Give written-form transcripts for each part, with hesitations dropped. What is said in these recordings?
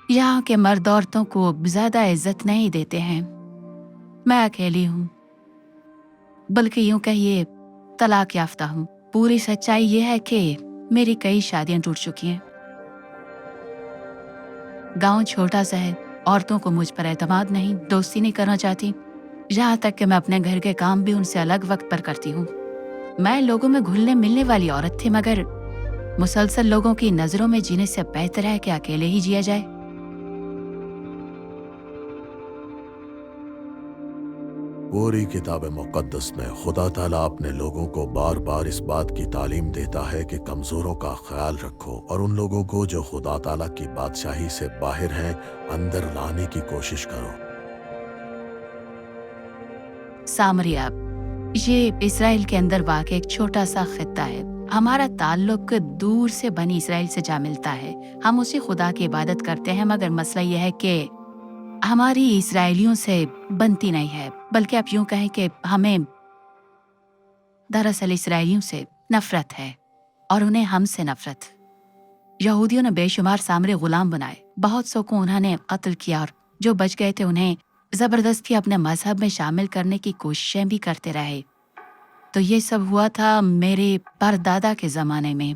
यहाँ के मर्द औरतों को ज्यादा इज्जत नहीं देते हैं। मैं अकेली हूँ, बल्कि यूं कहिए तलाक याफ्ता हूँ। पूरी सच्चाई ये है कि मेरी कई शादियां टूट चुकी हैं। गांव छोटा सा है, औरतों को मुझ पर एतमाद नहीं, दोस्ती नहीं करना चाहती। यहाँ तक कि मैं अपने घर के काम भी उनसे अलग वक्त पर करती हूँ। मैं लोगों में घुलने मिलने वाली औरत थी, मगर मुसलसल लोगों की नजरों में जीने से बेहतर है कि अकेले ही जिया जाए। पूरी किताब मुक़द्दस में खुदा ताला अपने लोगों को बार बार इस बात की तालीम देता है कि कमज़ोरों का ख्याल रखो और उन लोगों को जो खुदा ताला की बादशाही से बाहर हैं अंदर लाने की कोशिश करो। सामरिया, ये इजराइल के अंदर वाक़ एक छोटा सा खित्ता है। हमारा ताल्लुक दूर से बनी इसराइल से जा मिलता है। हम उसी खुदा की इबादत करते हैं, मगर मसला यह है कि हमारी इसराइलियों से बनती नहीं है, बल्कि आप यूं कहें कि हमें दरअसल इसराइलियों से नफरत है और उन्हें हमसे नफरत। यहूदियों ने बेशुमार सामरे गुलाम बनाए, बहुत सौ को उन्होंने कत्ल किया और जो बच गए थे उन्हें जबरदस्ती अपने मजहब में शामिल करने की कोशिशें भी करते रहे। तो ये सब हुआ था मेरे परदादा के जमाने में,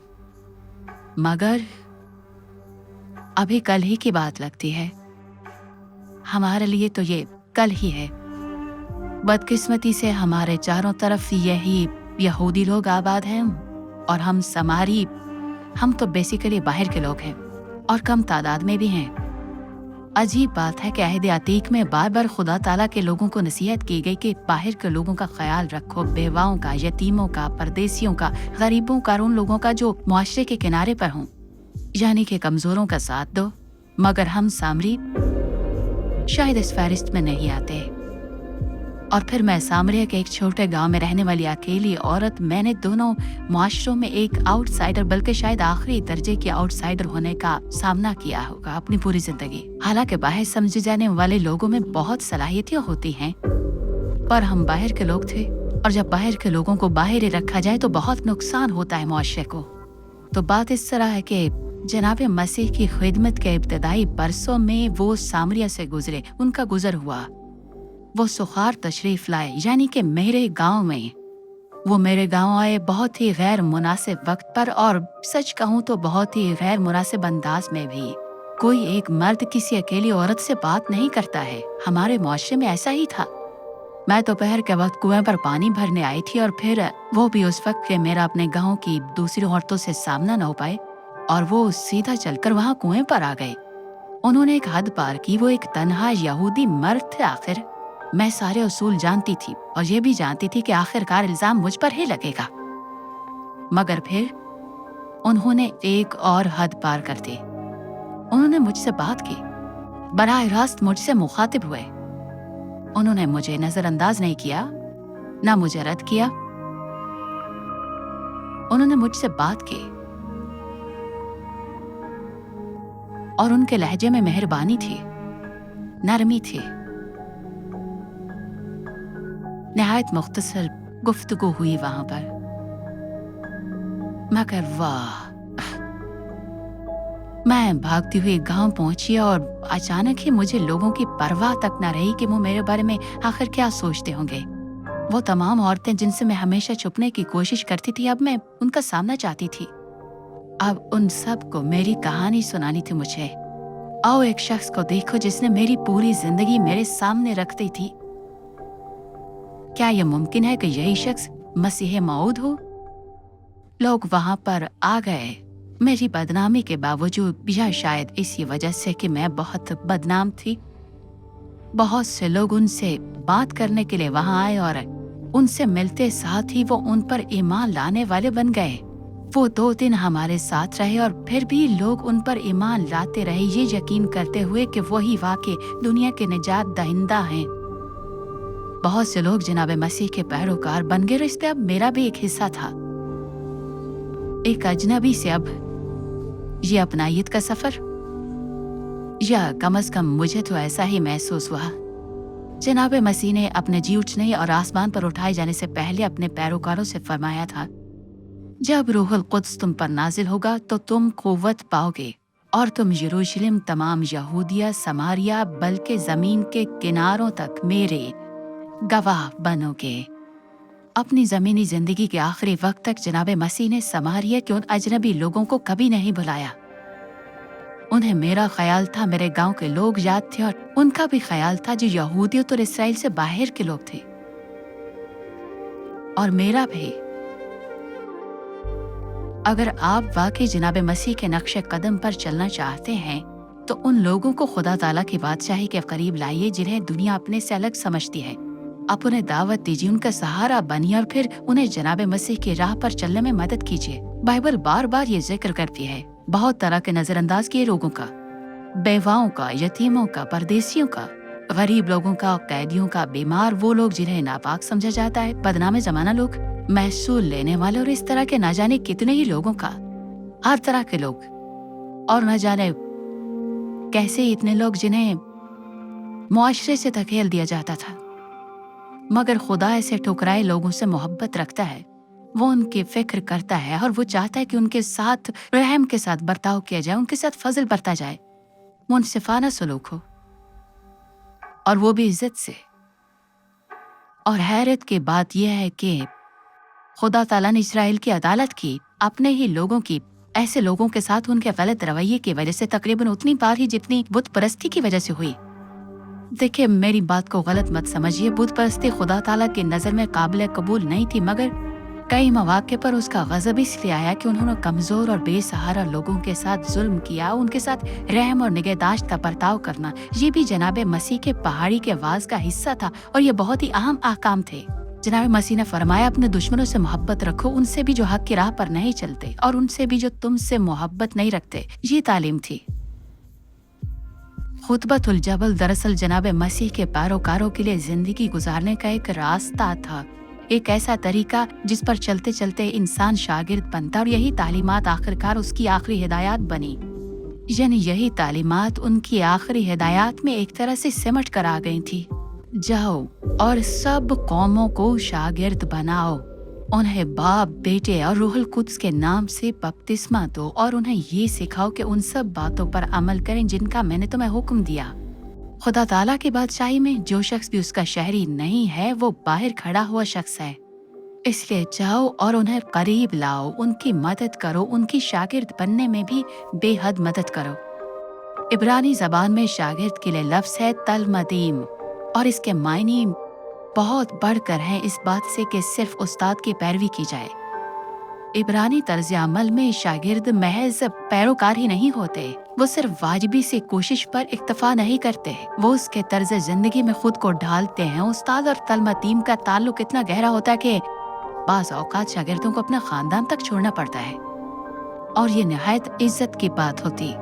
मगर अभी कल ही की बात लगती है। हमारे लिए तो ये कल ही है। बदकिस्मती से हमारे चारों तरफ यही यहूदी लोग आबाद हैं और हम तो बेसिकली बाहर के लोग हैं और कम तादाद में भी हैं। अजीब बात है कि अहद अतीक में बार बार खुदा ताला के लोगों को नसीहत की गई कि बाहर के लोगों का ख्याल रखो, बेवाओं का, यतीमों का, परदेसियों का, गरीबों का, उन लोगों का जो मुआशरे के किनारे पर हों, यानी कि कमजोरों का साथ दो। मगर हम सामरी शायद इस फहरिस्त में नहीं आते। और फिर मैं सामरिया के एक छोटे गांव में रहने वाली अकेली औरत, मैंने दोनों मुआशरों में एक आउटसाइडर, बल्कि शायद आखिरी दर्जे की आउटसाइडर होने का सामना किया होगा अपनी पूरी जिंदगी। हालांकि बाहर समझे जाने वाले लोगों में बहुत सलाहियतें होती हैं, पर हम बाहर के लोग थे और जब बाहर के लोगों को बाहर ही रखा जाए तो बहुत नुकसान होता है मुआशरे को। तो बात इस तरह है कि जनाब मसीह की खिदमत के इब्तदाई बरसों में वो सामरिया से गुजरे, उनका गुजर हुआ। वो सुखार तशरीफ लाए, यानी कि मेरे गांव में। वो मेरे गांव आए बहुत ही गैर मुनासिब वक्त पर, और सच कहूँ तो बहुत ही गैर मुनासिब अंदाज में भी। कोई एक मर्द किसी अकेली औरत से बात नहीं करता है। हमारे मुआशरे में ऐसा ही था। मैं दोपहर के वक्त कुएं पर पानी भरने आई थी और फिर वो भी उस वक्त के मेरा अपने गाँव की दूसरी औरतों से सामना न हो पाए और वो सीधा चलकर वहाँ कुएं पर आ गए। उन्होंने एक हद पार की। वो एक तन्हा यहूदी मर्द थे। आखिर मैं सारे उसूल जानती थी और ये भी जानती थी कि आखिरकार इल्जाम मुझ पर ही लगेगा, मगर फिर उन्होंने एक और हद पार कर दी। उन्होंने मुझसे बात की, बराह रास्त मुझसे मुखातिब हुए। उन्होंने मुझे नजरअंदाज नहीं किया, ना मुझे रद्द किया। उन्होंने मुझसे बात की और उनके लहजे में मेहरबानी थी, नरमी थी। निहायत मुख्तसर गुफ्तगू हुई वहां पर, मगर वाह, मैं भागती हुई गांव पहुंची और अचानक ही मुझे लोगों की परवाह तक न रही कि वो मेरे बारे में आखिर क्या सोचते होंगे। वो तमाम औरतें जिनसे मैं हमेशा छुपने की कोशिश करती थी, अब मैं उनका सामना चाहती थी। अब उन सब को मेरी कहानी सुनानी थी मुझे। आओ एक शख्स को देखो जिसने मेरी पूरी जिंदगी मेरे सामने रख दी थी। क्या यह मुमकिन है कि यही शख्स मसीह मऊद हो? लोग वहां पर आ गए मेरी बदनामी के बावजूद, या शायद इसी वजह से कि मैं बहुत बदनाम थी। बहुत से लोग उनसे बात करने के लिए वहां आए और उनसे मिलते साथ ही वो उन पर ईमान लाने वाले बन गए। वो 2 दिन हमारे साथ रहे और फिर भी लोग उन पर ईमान लाते रहे, ये यकीन करते हुए कि वही वाकई दुनिया के निजात दहिंदा हैं। बहुत से लोग जनाब मसीह के पैरोकार बन गए। रिश्ते अब मेरा भी एक हिस्सा था। एक अजनबी से अब ये अपनायत का सफर, या कम से कम मुझे तो ऐसा ही महसूस हुआ। जनाब मसीह ने अपने जी उठने और आसमान पर उठाए जाने से पहले अपने पैरोकारों से फरमाया था, जब रूहुल कुद्स तुम पर नाजिल होगा तो तुम कुव्वत पाओगे और तुम यरूशलेम, तमाम यहूदिया, समारिया, बल्कि ज़मीन के किनारों तक मेरे गवाह बनोगे। अपनी ज़मीनी ज़िंदगी के आखिरी वक्त तक जनाब मसीह ने समारिया के उन अजनबी लोगों को कभी नहीं बुलाया। उन्हें मेरा ख्याल था, मेरे गांव के लोग याद थे, और उनका भी ख्याल था जो यहूदियत और इसराइल से बाहर के लोग थे, और मेरा भी। अगर आप वाकई जनाब मसीह के नक्शे कदम पर चलना चाहते हैं तो उन लोगों को खुदा ताला की बादशाही के करीब लाइए जिन्हें दुनिया अपने से अलग समझती है। आप उन्हें दावत दीजिए, उनका सहारा बनिए, और फिर उन्हें जनाब मसीह की राह पर चलने में मदद कीजिए। बाइबल बार बार ये जिक्र करती है बहुत तरह के नजरअंदाज किए लोगों का, बेवाओं का, यतीमों का, परदेसियों का, गरीब लोगों का, कैदियों का, बीमार, वो लोग जिन्हें नापाक समझा जाता है, बदनामे जमाना लोग, महसूल लेने वाले, और इस तरह के न जाने कितने ही लोगों का, हर तरह के लोग, और न जाने कैसे इतने लोग जिन्हें मुआशरे से धकेल दिया जाता था। मगर खुदा ऐसे ठुकराए लोगों से मोहब्बत रखता है। वो उनकी फिक्र करता है और वो चाहता है कि उनके साथ रहम के साथ बर्ताव किया जाए, उनके साथ फजल बरता जाए, मुनसिफाना सलूक हो, और वो भी इज्जत से। और हैरत की बात यह है कि खुदा ताला ने इस्राएल की अदालत की अपने ही लोगों की, ऐसे लोगों के साथ उनके गलत रवैये की वजह से तकरीबन उतनी बार ही जितनी बुत परस्ती की वजह से हुई। देखिए, मेरी बात को गलत मत समझिए, बुत परस्ती खुदा ताला की नजर में काबिल कबूल नहीं थी, मगर कई मौके पर उसका गजब इसलिए आया कि उन्होंने कमजोर और बेसहारा लोगों के साथ जुल्म किया। उनके साथ रहम और निगहदाश्त का बर्ताव करना, ये भी जनाब मसीह के पहाड़ी के वाज का हिस्सा था, और ये बहुत ही अहम अहकाम थे। जनाब मसीह ने फरमाया, अपने दुश्मनों से मोहब्बत रखो, उनसे भी जो हक की राह पर नहीं चलते, और उनसे भी जो तुमसे मोहब्बत नहीं रखते। ये तालीम थी। खुतबतुल जबल दरअसल जनाब मसीह के पैरोकारों के लिए जिंदगी गुजारने का एक रास्ता था, एक ऐसा तरीका जिस पर चलते चलते इंसान शागिर्द बनता, और यही तालीमात आखिरकार उसकी आखिरी हिदायत बनी। यानी यही तालीमात उनकी आखिरी हिदायत में एक तरह से सिमट कर आ गई थी। जाओ और सब कौमों को शागिर्द बनाओ, उन्हें बाप, बेटे और रूहुल कुद्स के नाम से बपतिस्मा दो, और उन्हें ये सिखाओ कि उन सब बातों पर अमल करें जिनका मैंने तुम्हें हुक्म दिया। खुदा ताला की बादशाही में जो शख्स भी उसका शहरी नहीं है, वो बाहर खड़ा हुआ शख्स है। इसलिए जाओ और उन्हें करीब लाओ, उनकी मदद करो, उनकी शागिर्द बनने में भी बेहद मदद करो। इब्रानी जबान में शागिर्द के लिए लफ्ज है तलमदीम, और इसके मायने बहुत बढ़कर हैं इस बात से कि सिर्फ उस्ताद की पैरवी की जाए। इब्रानी तर्ज अमल में शागिर्द महज पैरोकार ही नहीं होते, वो सिर्फ वाजिबी से कोशिश पर इक्तफा नहीं करते, वो उसके तर्ज जिंदगी में खुद को ढालते हैं। उस्ताद और तलमदीम का ताल्लुक इतना गहरा होता है कि बाज़ औक़ात शागिर्दों को अपना खानदान तक छोड़ना पड़ता है, और ये निहायत इज्जत की बात होती।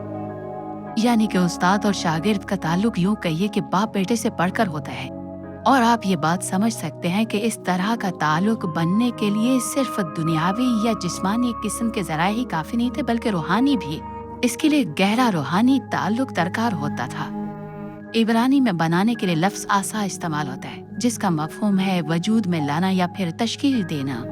यानी कि उस्ताद और शागिर्द का ताल्लुक यूं कहिए कि बाप बेटे से बढ़कर होता है। और आप ये बात समझ सकते हैं कि इस तरह का ताल्लुक बनने के लिए सिर्फ दुनियावी या जिस्मानी किस्म के जराए ही काफी नहीं थे, बल्कि रूहानी भी। इसके लिए गहरा रूहानी ताल्लुक दरकार होता था। इब्रानी में बनाने के लिए लफ्ज आसा इस्तेमाल होता है, जिसका मफहूम है वजूद में लाना या फिर तश्कील देना।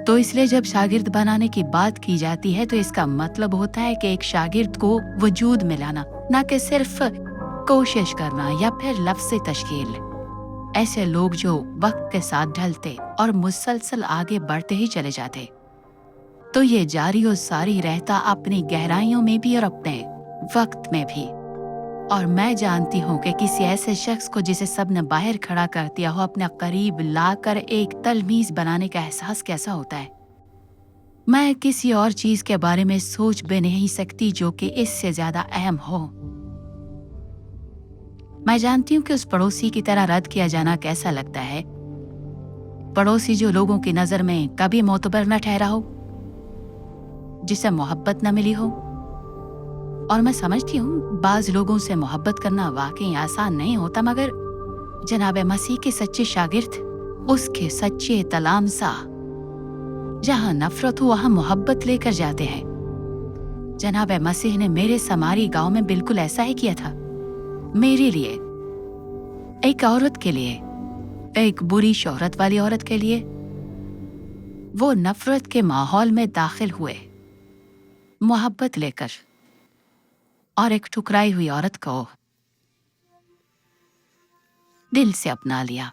तो इसलिए जब शागिर्द बनाने की बात की जाती है तो इसका मतलब होता है कि एक शागिर्द को वजूद में लाना, न कि सिर्फ कोशिश करना या फिर लफ्ज़ तश्कील। ऐसे लोग जो वक्त के साथ ढलते और मुसलसल आगे बढ़ते ही चले जाते, तो ये जारी और सारी रहता अपनी गहराइयों में भी और अपने वक्त में भी। और मैं जानती हूँ कि किसी ऐसे शख्स को जिसे सब ने बाहर खड़ा कर दिया हो, अपने करीब लाकर एक तलमीज बनाने का एहसास कैसा होता है। मैं किसी और चीज के बारे में सोच भी नहीं सकती जो कि इससे ज्यादा अहम हो। मैं जानती हूँ कि उस पड़ोसी की तरह रद्द किया जाना कैसा लगता है, पड़ोसी जो लोगों की नजर में कभी मोतबर न ठहरा हो, जिसे मोहब्बत न मिली हो। और मैं समझती हूँ बाज लोगों से मोहब्बत करना वाकई आसान नहीं होता, मगर जनाब मसीह के सच्चे शागिर्द, उसके सच्चे तलामसा, जहाँ नफरत हो वहाँ मोहब्बत लेकर जाते हैं। जनाब मसीह ने मेरे समारी गांव में बिल्कुल ऐसा ही किया था। मेरे लिए, एक औरत के लिए, एक बुरी शोहरत वाली औरत के लिए, वो नफरत के माहौल में दाखिल हुए मोहब्बत लेकर। और एक ठुकराई हुई औरत को दिल से अपना लिया।